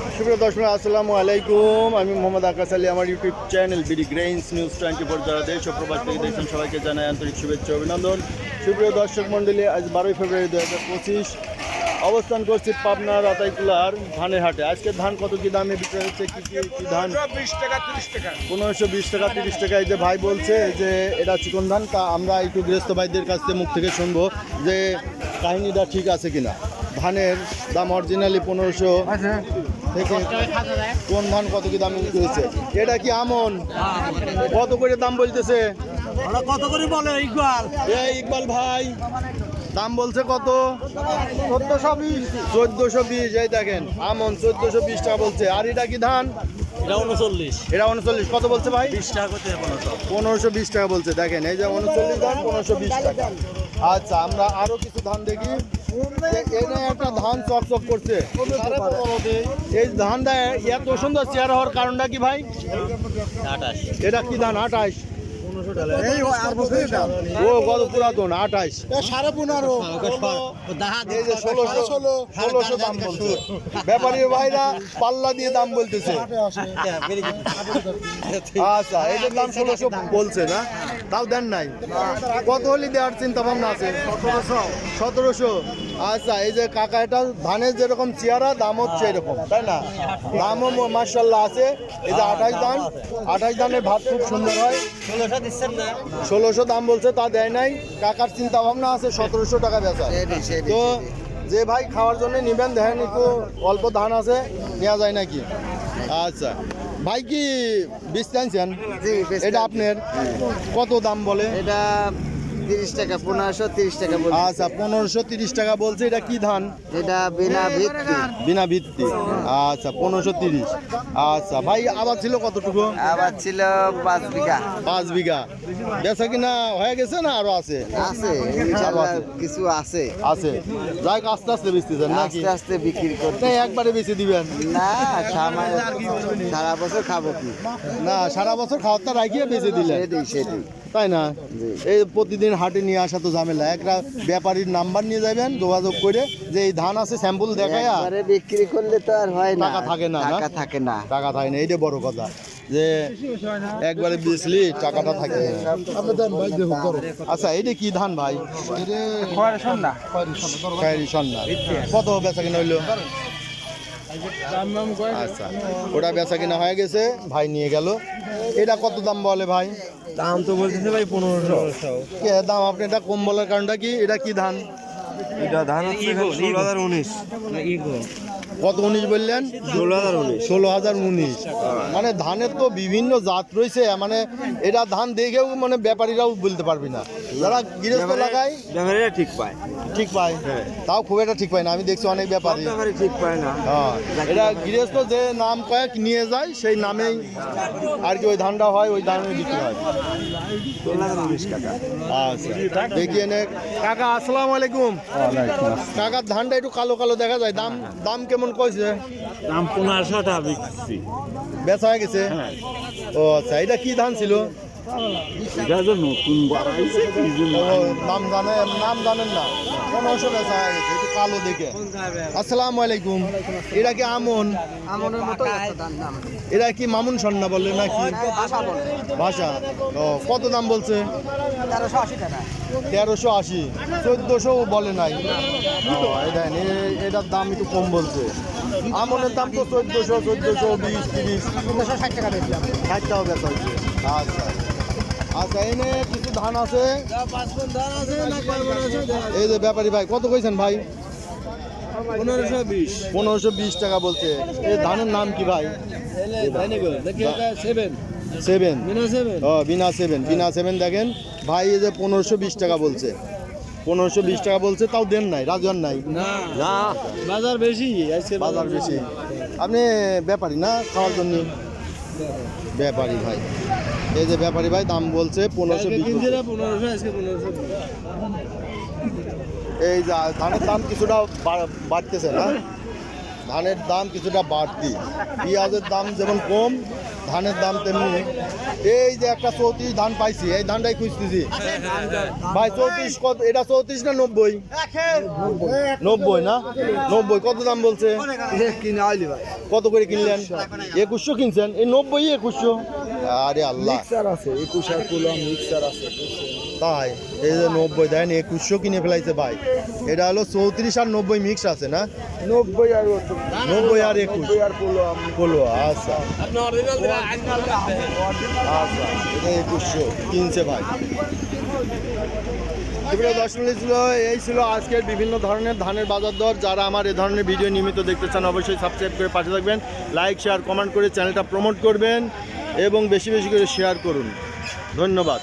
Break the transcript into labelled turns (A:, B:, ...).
A: সুপ্রিয় দর্শক আসসালামু আলাইকুম। আমি মোহাম্মদ আকাশ আলী। আমার YouTube channel BD grains news 24 যারা দেশ ও প্রবাস থেকে দেখছেন সবাইকে জানাই আন্তরিক শুভেচ্ছা অভিনন্দন। সুপ্রিয় দর্শক মণ্ডলী, আজ 12 ফেব্রুয়ারি 2025 অবস্থান করছি পাবনা রাতাইকুলার ধানের হাটে। আজকে ধান কত কি দামে বিক্রি হচ্ছে, কি ধান?
B: 20 টাকা 30 টাকা
A: 1520 টাকা 30 টাকা। এই যে ভাই বলছে যে এটা চিকন ধান, তা আমরা একটু গৃহস্থ ভাইদের কাছ থেকে মুখ থেকে শুনবো যে কাহিনীটা ঠিক আছে কিনা। ধানের দাম অরিজিনালি 1500 থেকে কোন ধান কত কি দামে বিক্রি হচ্ছে? এটা কি আমন? কত করে দাম বলতেছে?
B: কত করে বলে ইকবাল?
A: এই ইকবাল ভাই দাম বলছে কত? 1420। এই দেখেন আমন 1420 টাকা বলছে। আর এটা কি ধান?
B: এটা 39
A: এটা 39। কত বলছে ভাই?
B: 20 টাকা করতে
A: 1520 টাকা বলছে। দেখেন এই যে 39 ধান 1520 টাকা। আচ্ছা, আমরা আরো কিছু ধান দেখি। এখানে একটা ধান চকচক করছে। এই ধানটা এত সুন্দর চেহারা হওয়ার কারণটা কি ভাই?
B: 28
A: এটা কি ধান? 28। ও কত পুরাতন? 28।
B: 15.5
A: এই যে 1600 দাম বলছে। ব্যাপারী ভাইরা পাল্লা দিয়ে দাম বলতেছে। আচ্ছা, এটার দাম 1600 বলছে না? তাও দেন নাই। কত হলে দেওয়ার চিন্তা ভাবনা আছে? 1700। আচ্ছা, এই যে কাকা এটা ধানের যেরকম চেহারা দাম হচ্ছে এরকম, তাই না? দামও মাশাআল্লাহ আছে। এই যে 28 ধানের ভাত খুব সুন্দর হয়। 1600 দাম বলছে, তা দেয় নাই। কাকার চিন্তা ভাবনা আছে 1700 টাকা বেচা। তো যে ভাই খাওয়ার জন্য নিবেন, দেখেন একটু অল্প ধান আছে, নেওয়া যায় নাকি? আচ্ছা ভাই, কি বীজ টানছেন? এটা আপনার কত দাম বলে?
C: এটা 30 টাকা 1530 টাকা বলছে।
A: আচ্ছা, 1530 টাকা বলছে। এটা কি ধান?
C: এটা বিনা ভিত্তি।
A: বিনা ভিত্তি। আচ্ছা, 1530। আচ্ছা ভাই, আবার ছিল কতটুকু?
C: আবার ছিল 5 বিঘা।
A: 5 বিঘা। বেচা কিনা হয়ে গেছে না আরো আছে?
C: আছে ইনশাআল্লাহ, কিছু আছে।
A: আছে। যাই আস্তে আস্তে বেচতেছেন নাকি?
C: আস্তে আস্তে বিক্রি করতে।
A: না একবারে বেচে দিবেন?
C: না, সারা বছর খাবো কি?
A: না, সারা বছর খাওয়ারটা রাখিয়ে বেচে দিলেন,
C: সেটাই
A: তাই না? এই প্রতিদিন হাটে নিয়ে আসা তো ঝামেলা। একটা ব্যাপারীর নাম্বার নিয়ে যাবেন, যোগাযোগ করে যে এই ধান আছে, স্যাম্পল দেখায়া।
C: একবারে বিক্রি করলে তো আর হয় না,
A: টাকা থাকে না, না?
C: টাকা থাকে না।
A: টাকা থাকে না, এইটা বড় কথা, যে একবারে বেচলি টাকাটা থাকে না। আচ্ছা, এটা কি ধান ভাই? খয়েরি সন্না। কত বেচা কিনা হইলো? আচ্ছা, ওটা বেচা কিনা হয়ে গেছে, ভাই নিয়ে গেল। এটা কত দাম বলে ভাই?
B: দাম তো বলতেছে ভাই 1500।
A: কে দাম? আপনি এটা কম বলার কারণটা কি? এটা কি ধান?
B: এটা ধান হচ্ছে 16,019।
A: কত 19 বললেন? 16,019। মানে ধানের তো বিভিন্ন জাত রয়েছে, মানে এটা ধান দেখেও মানে ব্যাপারীরাও বলতে পারবি না। যারা গৃহস্থ লাগায়
B: ব্যাপারীরা ঠিক পায়।
A: ঠিক পায়, তাও খুব একটা ঠিক পায় না। আমি দেখছি অনেক ব্যাপারী
B: ঠিক পায় না।
A: হ্যাঁ, এটা গৃহস্থ যে নাম কয়েক নিয়ে যায় সেই নামেই আর কি ওই ধানটা হয়, ওই ধানে বিক্রি হয়।
B: 16,019 টাকা।
A: আচ্ছা, দেখিয়ে নে। কাকা আসসালামু আলাইকুম। কাকার ধানটা একটু কালো কালো দেখা যায়। দাম কেমন কইছে?
B: দাম 1500 টাকা বিক্রি।
A: বেচা হয়ে গেছে? ও আচ্ছা, এটা কি ধান ছিল?
B: এটা তো নতুন বাড়াইছে কি জন্য?
A: ও, নাম জানেন না? 1500 বেচা হয়ে গেছে, একটু কালো দেখে। আসসালামু আলাইকুম। এটা কি আমন?
C: আমনের মতো একটা দাম নাম।
A: এরা কি মামুন সন্না বলে নাকি?
C: ভাষা বলে।
A: ভাষা। ও, কত দাম বলছে?
C: 1380 টাকা।
A: 1380। 1400 বলে নাই। ও, এই দেখেন, এটার দাম একটু কম বলছে। আমনের দাম তো 1400, 1420, 30,
C: 360 টাকা বেচলাম।
A: 60 টাকা বেচা হচ্ছে। আচ্ছা আচ্ছা, এনে কিছু ধান আছে। এই যে ব্যাপারী ভাই কত কইছেন ভাই? 1520 টাকা বলছে। এই ধানের নাম কি ভাই? 7। ও, বিনা 7 দেখেন ভাই। এই যে 1520 টাকা বলছে, 1520 টাকা বলছে, তাও দেন নাই, রাজন নাই
B: না, বাজার বেশি।
A: বাজার বেশি। আপনি ব্যাপারী না খাওয়ার জন্য? ব্যাপারী ভাই, এই যে ব্যাপারী ভাই দাম বলছে 1520। এই যে ধানের দাম কিছুটা বাড়তেছে না? ধানের দাম কিছুটা বাড়তি। পেঁয়াজের দাম যেমন কম, ধানের দাম তেমনি। এই যে একটা 34 ধান পাইছি, এই ধানটাই খুঁজতেছি ভাই। 34 কত? এটা 34 না 90? 90 না? 90 কত দাম বলছে?
C: কিনে আইলি ভাই
A: কত করে কিনলেন? 2100 কিনছেন? এই 90 2100? আরে আল্লাহ,
C: মিক্সার আছে 21 আর কুলম মিক্সার আছে
A: তাই এই যে 90 দেন 2100 কিনে ফেলাইছে ভাই। এটা হলো 34 আর 90 মিক্স আছে না?
C: 90 আর
A: 90 আর 21
C: আর কুলম
A: বলো। আচ্ছা আচ্ছা, এটা 2100 কিনছে ভাই। এবারে দর্শক ছিল, এই ছিল আজকের বিভিন্ন ধরনের ধানের বাজার দর। যারা আমার এ ধরনের ভিডিও নিয়মিত দেখতে চান অবশ্যই সাবস্ক্রাইব করে পাশে থাকবেন, লাইক শেয়ার কমেন্ট করে চ্যানেলটা প্রমোট করবেন এবং বেশি বেশি করে শেয়ার করুন। ধন্যবাদ।